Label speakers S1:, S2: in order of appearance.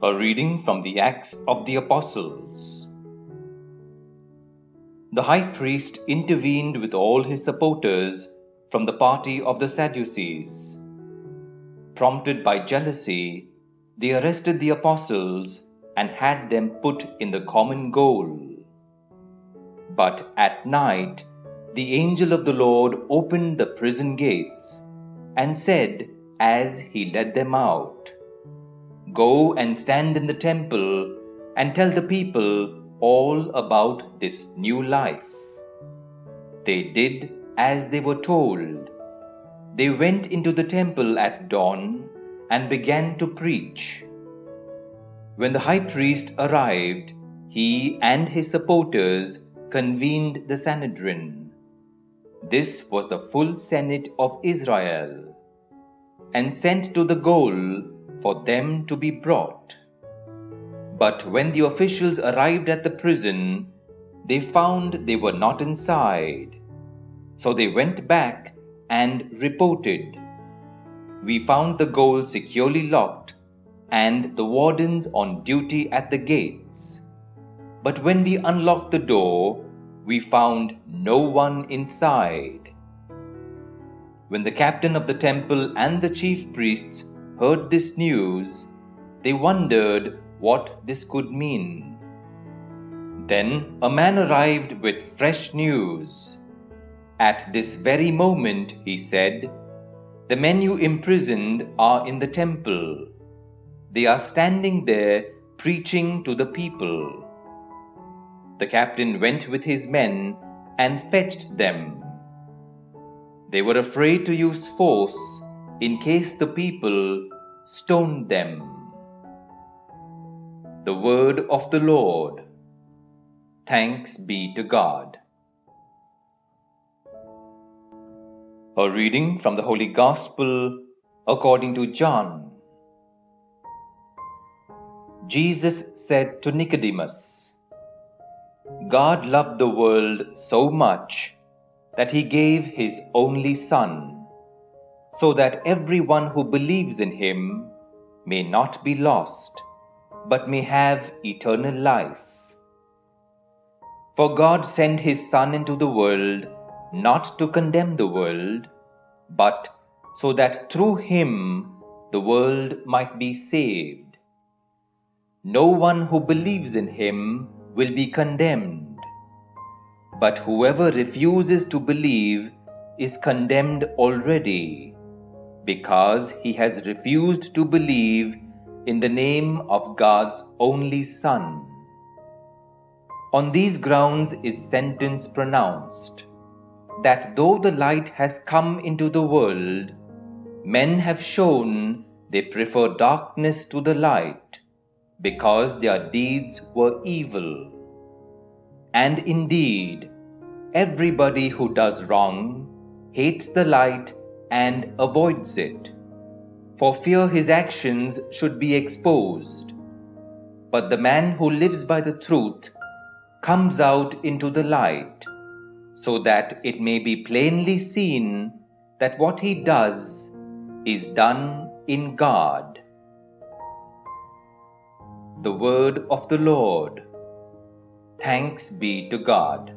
S1: A reading from the Acts of the Apostles. The high priest intervened with all his supporters from the party of the Sadducees. Prompted by jealousy, they arrested the apostles and had them put in the common gaol. But at night, the angel of the Lord opened the prison gates and said as he led them out, "Go and stand in the temple and tell the people all about this new life." They did as they were told. They went into the temple at dawn and began to preach. When the high priest arrived, he and his supporters convened the Sanhedrin. This was the full Senate of Israel, and sent to the gaol for them to be brought. But when the officials arrived at the prison, they found they were not inside. So they went back and reported, "We found the gaol securely locked and the wardens on duty at the gates. But when we unlocked the door, we found no one inside." When the captain of the temple and the chief priests heard this news, they wondered what this could mean. Then a man arrived with fresh news. "At this very moment," he said, "the men you imprisoned are in the temple. They are standing there preaching to the people." The captain went with his men and fetched them. They were afraid to use force in case the people stoned them. The word of the Lord. Thanks be to God. A reading from the Holy Gospel according to John. Jesus said to Nicodemus, "God loved the world so much that he gave his only Son, so that everyone who believes in him may not be lost, but may have eternal life. For God sent his Son into the world not to condemn the world, but so that through him the world might be saved. No one who believes in him will be condemned, but whoever refuses to believe is condemned already, because he has refused to believe in the name of God's only Son. On these grounds is sentence pronounced, that though the light has come into the world, men have shown they prefer darkness to the light, because their deeds were evil. And indeed, everybody who does wrong hates the light and avoids it, for fear his actions should be exposed. But the man who lives by the truth comes out into the light, so that it may be plainly seen that what he does is done in God." The word of the Lord. Thanks be to God.